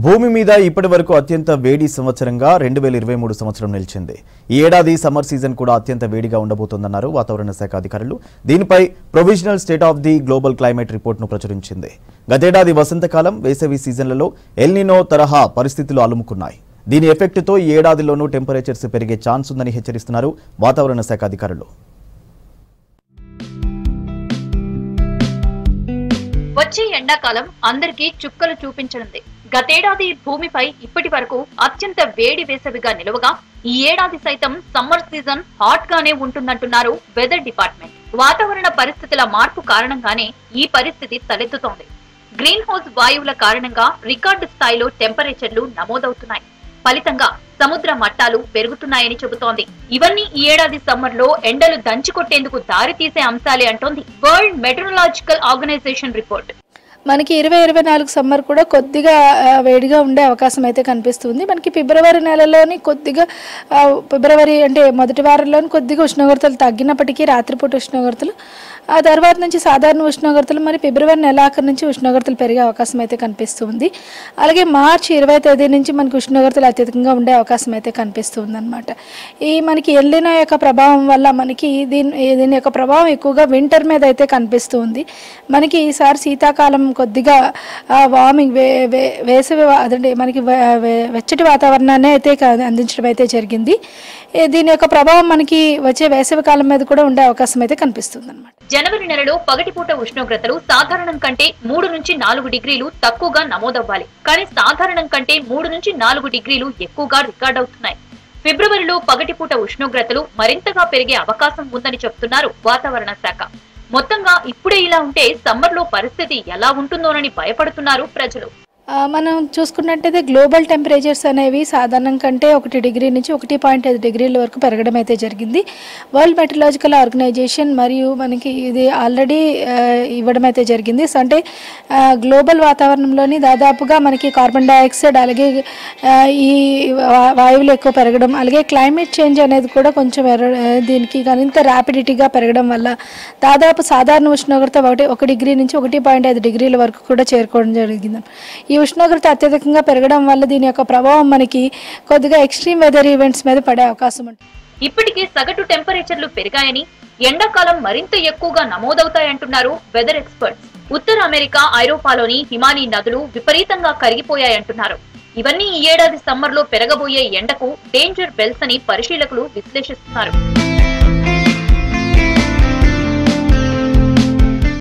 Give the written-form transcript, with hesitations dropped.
భూమి మీద ఇప్పటివరకు అత్యంత వేడి సంవత్సరంగా 2023 సంవత్సరం నిలిచింది. ఈ ఏడాది సమ్మర్ సీజన్ కూడా అత్యంత వేడిగా ఉండబోతోందన్నారు వాతావరణ శాఖ అధికారులు. దీనిపై provisional state of the global climate రిపోర్ట్ను ప్రచురించింది. గతేడాది వసంతకాలం, వేసవి సీజన్లలో ఎల్ నినో తరహా పరిస్థితులు అలుముకున్నాయి. దీని ఎఫెక్ట్తో ఈ ఏడాదిలోనూ టెంపరేచర్స్ పెరిగే ఛాన్స్ ఉందని హెచ్చరిస్తున్నారు వాతావరణ శాఖ అధికారులు. వచ్చే ఎండాకాలం అందరికీ చుక్కలు చూపించనుంది. గతేడాది భూమిపై ఇప్పటి వరకు అత్యంత వేడి వేసవిగా నిలవగా ఈ ఏడాది సైతం సమ్మర్ సీజన్ హాట్ గానే ఉంటుందంటున్నారు వెదర్ డిపార్ట్మెంట్. వాతావరణ పరిస్థితుల మార్పు కారణంగానే ఈ పరిస్థితి తలెత్తుతోంది. గ్రీన్ హౌస్ వాయువుల కారణంగా రికార్డు స్థాయిలో టెంపరేచర్లు నమోదవుతున్నాయి. ఫలితంగా సముద్ర మట్టాలు పెరుగుతున్నాయని చెబుతోంది. ఇవన్నీ ఈ ఏడాది సమ్మర్ లో ఎండలు దంచికొట్టేందుకు దారి తీసే అంశాలే అంటోంది వరల్డ్ మెట్రలాజికల్ ఆర్గనైజేషన్ రిపోర్ట్. మనకి 2024 సమ్మర్ కూడా కొద్దిగా వేడిగా ఉండే అవకాశం అయితే కనిపిస్తుంది. మనకి ఫిబ్రవరి నెలలోని కొద్దిగా ఫిబ్రవరి అంటే మొదటి వారంలోని కొద్దిగా ఉష్ణోగ్రతలు తగ్గినప్పటికీ రాత్రిపూట ఉష్ణోగ్రతలు ఆ తర్వాత నుంచి సాధారణ ఉష్ణోగ్రతలు మరి ఫిబ్రవరి నెలాఖరు నుంచి ఉష్ణోగ్రతలు పెరిగే అవకాశం అయితే కనిపిస్తుంది. అలాగే మార్చి 20వ తేదీ నుంచి మనకి ఉష్ణోగ్రతలు అత్యధికంగా ఉండే అవకాశం అయితే కనిపిస్తుంది అనమాట. ఈ మనకి ఎల్ నినో యొక్క ప్రభావం వల్ల మనకి దీని యొక్క ప్రభావం ఎక్కువగా వింటర్ మీద అయితే కనిపిస్తుంది. మనకి ఈసారి శీతాకాలం కొద్దిగా వార్మింగ్ వేసవి అదండి మనకి వెచ్చటి వాతావరణాన్ని అయితే అందించడం అయితే జరిగింది. దీని యొక్క ప్రభావం మనకి వచ్చే వేసవి కాలం మీద కూడా ఉండే అవకాశం అయితే కనిపిస్తుంది అనమాట. జనవరి నెలలో పగటిపూట ఉష్ణోగ్రతలు సాధారణం కంటే 3 నుంచి 4 డిగ్రీలు తక్కువగా నమోదవ్వాలి. కానీ సాధారణం కంటే 3 నుంచి 4 డిగ్రీలు ఎక్కువగా రికార్డవుతున్నాయి. ఫిబ్రవరిలో పగటిపూట ఉష్ణోగ్రతలు మరింతగా పెరిగే అవకాశం ఉందని చెప్తున్నారు వాతావరణ శాఖ. మొత్తంగా ఇప్పుడే ఇలా ఉంటే సమ్మర్ లో పరిస్థితి ఎలా ఉంటుందోనని భయపడుతున్నారు ప్రజలు. మనం చూసుకున్నట్టయితే గ్లోబల్ టెంపరేచర్స్ అనేవి సాధారణం కంటే 1 డిగ్రీ నుంచి 1.5 డిగ్రీల వరకు పెరగడం అయితే జరిగింది. వరల్డ్ మెట్రలాజికల్ ఆర్గనైజేషన్ మరియు మనకి ఇది ఆల్రెడీ ఇవ్వడం అయితే జరిగింది. అంటే గ్లోబల్ వాతావరణంలోని దాదాపుగా మనకి కార్బన్ డైఆక్సైడ్ అలాగే ఈ వాయువులు ఎక్కువ పెరగడం అలాగే క్లైమేట్ చేంజ్ అనేది కూడా కొంచెం దీనికి మరింత ర్యాపిడిటీగా పెరగడం వల్ల దాదాపు సాధారణ ఉష్ణోగ్రత 1 డిగ్రీ నుంచి 1.5 డిగ్రీల వరకు కూడా చేరుకోవడం జరిగింది. ఈ ఉష్ణోగ్రత అత్యధికంగా పెరగడం వల్ల దీని యొక్క ప్రభావం మనకి కొద్దిగా ఎక్స్ట్రీమ్ వెదర్ ఈవెంట్స్ మీద పడే అవకాశం ఉంటుంది. ఇప్పటికే సగటు టెంపరేచర్లు పెరిగాయని, ఎండాకాలం మరింత ఎక్కువగా నమోదవుతాయంటున్నారు వెదర్ ఎక్స్పర్ట్స్. ఉత్తర అమెరికా, ఐరోపాలోని హిమానీ నదులు విపరీతంగా కరిగిపోయాయంటున్నారు. ఇవన్నీ ఈ ఏడాది సమ్మర్ లో పెరగబోయే ఎండకు డేంజర్ బెల్స్ అని పరిశీలకులు విశ్లేషిస్తున్నారు.